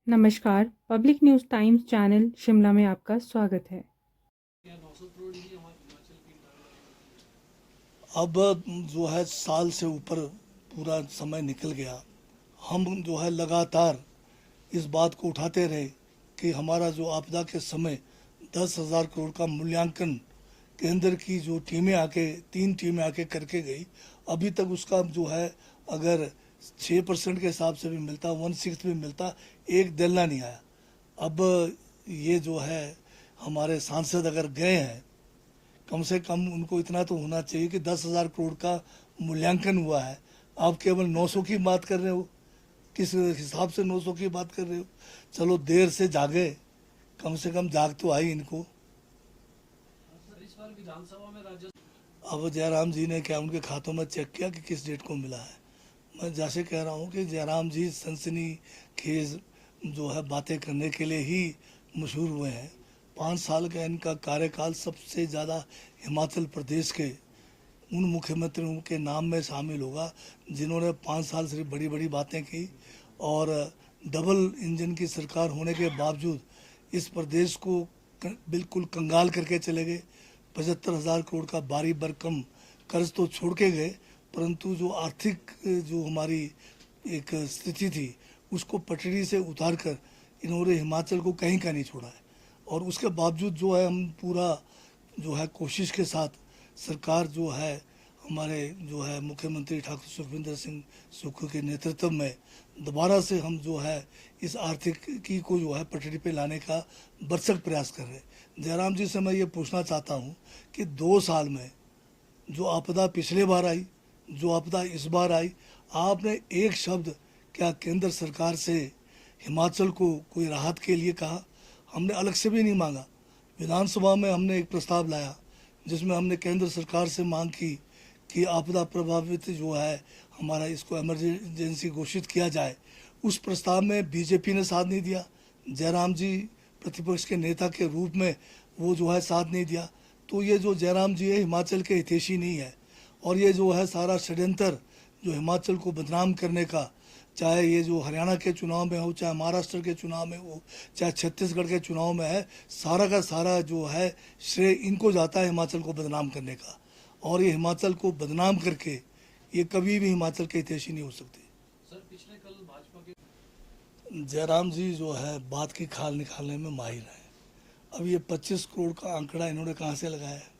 नमस्कार, public news times channel Shimla में आपका स्वागत है। अब जो है साल से ऊपर पूरा समय निकल गया। हम जो है लगातार इस बात को उठाते रहे कि हमारा जो आपदा के समय 10,000 करोड़ का मूल्यांकन केंद्र की जो टीमें आके 3 टीमें आके करके गई, अभी तक उसका जो है अगर 6% के हिसाब से भी मिलता, 1/6 भी मिलता, एक दल्ला नहीं आया। अब ये जो है हमारे सांसद अगर गए हैं, कम से कम उनको इतना तो होना चाहिए कि 10,000 करोड़ का मूल्यांकन हुआ है। आप केवल 900 की बात कर रहे हो, किस हिसाब से 900 की बात कर रहे हो? चलो देर से जागे, कम से कम जाग तो आई इनको। अब जयराम जी ने क्या उनके खातों में चेक किया कि किस डेट को मिला है? मैं जैसे कह रहा हूँ कि जयराम जी सनसनी खेज जो है बातें करने के लिए ही मशहूर हुए हैं। 5 साल का इनका कार्यकाल सबसे ज़्यादा हिमाचल प्रदेश के उन मुख्यमंत्रियों के नाम में शामिल होगा जिन्होंने 5 साल सिर्फ बड़ी बड़ी बातें की और डबल इंजन की सरकार होने के बावजूद इस प्रदेश को बिल्कुल कंगाल करके चले गए। 75,000 करोड़ का भारी भरकम कर्ज तो छोड़ के गए, परंतु जो आर्थिक जो हमारी एक स्थिति थी उसको पटरी से उतार कर इन्होंने हिमाचल को कहीं का नहीं छोड़ा है। और उसके बावजूद जो है हम पूरा जो है कोशिश के साथ सरकार जो है हमारे जो है मुख्यमंत्री ठाकुर सुखविंदर सिंह सुक्खू के नेतृत्व में दोबारा से हम जो है इस आर्थिकी को जो है पटरी पे लाने का भरसक प्रयास कर रहे हैं। जयराम जी से मैं ये पूछना चाहता हूँ कि 2 साल में जो आपदा पिछले बार आई, जो आपदा इस बार आई, आपने एक शब्द क्या केंद्र सरकार से हिमाचल को कोई राहत के लिए कहा? हमने अलग से भी नहीं मांगा। विधानसभा में हमने एक प्रस्ताव लाया जिसमें हमने केंद्र सरकार से मांग की कि आपदा प्रभावित जो है हमारा इसको इमरजेंसी घोषित किया जाए। उस प्रस्ताव में बीजेपी ने साथ नहीं दिया। जयराम जी प्रतिपक्ष के नेता के रूप में वो जो है साथ नहीं दिया। तो ये जो जयराम जी है हिमाचल के हितैषी नहीं है और ये जो है सारा षड्यंत्र जो हिमाचल को बदनाम करने का, चाहे ये जो हरियाणा के चुनाव में हो, चाहे महाराष्ट्र के चुनाव में हो, चाहे छत्तीसगढ़ के चुनाव में है, सारा का सारा जो है श्रेय इनको जाता है हिमाचल को बदनाम करने का। और ये हिमाचल को बदनाम करके ये कभी भी हिमाचल के हितैषी नहीं हो सकते। सर पिछले कल भाजपा के जयराम जी जो है बात की खाल निकालने में माहिर है। अब ये 25 करोड़ का आंकड़ा इन्होंने कहाँ से लगाया है?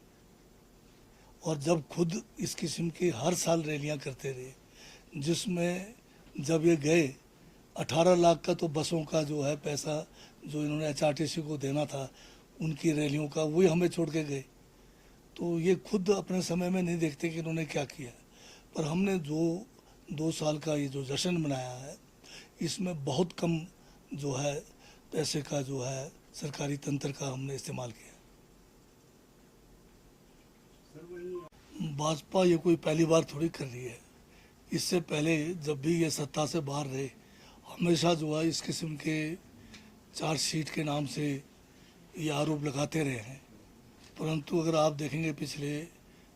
और जब खुद इस किस्म की हर साल रैलियां करते रहे, जिसमें जब ये गए 18 लाख का तो बसों का जो है पैसा जो इन्होंने HRTC को देना था उनकी रैलियों का, वही हमें छोड़ के गए। तो ये खुद अपने समय में नहीं देखते कि इन्होंने क्या किया। पर हमने जो 2 साल का ये जो जश्न मनाया है, इसमें बहुत कम जो है पैसे का जो है सरकारी तंत्र का हमने इस्तेमाल किया। भाजपा ये कोई पहली बार थोड़ी कर रही है। इससे पहले जब भी ये सत्ता से बाहर रहे, हमेशा जो है इस किस्म के चार्जशीट के नाम से ये आरोप लगाते रहे हैं। परंतु अगर आप देखेंगे पिछले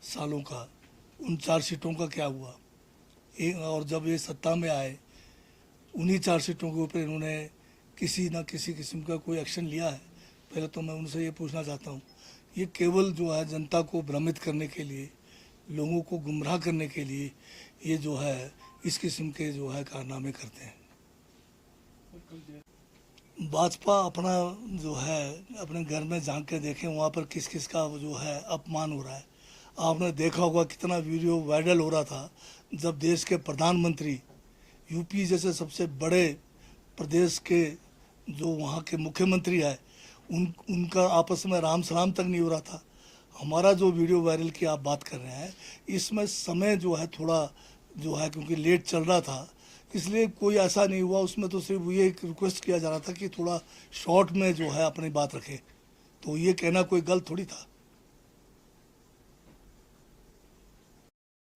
सालों का, उन चार्जशीटों का क्या हुआ? और जब ये सत्ता में आए, उन्हीं चार्जशीटों के ऊपर इन्होंने किसी न किसी किस्म का कोई एक्शन लिया है? पहले तो मैं उनसे ये पूछना चाहता हूँ। ये केवल जो है जनता को भ्रमित करने के लिए, लोगों को गुमराह करने के लिए ये जो है इस किस्म के जो है कारनामे करते हैं। भाजपा अपना जो है अपने घर में झांक के देखें, वहाँ पर किस किस का जो है अपमान हो रहा है। आपने देखा होगा कितना वीडियो वायरल हो रहा था जब देश के प्रधानमंत्री, यूपी जैसे सबसे बड़े प्रदेश के जो वहाँ के मुख्यमंत्री है, उनका आपस में राम सलाम तक नहीं हो रहा था। हमारा जो वीडियो वायरल की आप बात कर रहे हैं, इसमें समय जो है थोड़ा जो है क्योंकि लेट चल रहा था, इसलिए कोई ऐसा नहीं हुआ। उसमें तो सिर्फ ये एक रिक्वेस्ट किया जा रहा था कि थोड़ा शॉर्ट में जो है अपनी बात रखें। तो ये कहना कोई गलत थोड़ी था।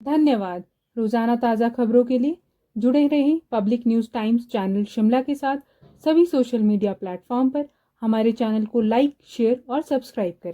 धन्यवाद। रोजाना ताज़ा खबरों के लिए जुड़े रहें public news times channel Shimla के साथ। सभी सोशल मीडिया प्लेटफॉर्म पर हमारे चैनल को लाइक, शेयर और सब्सक्राइब करें।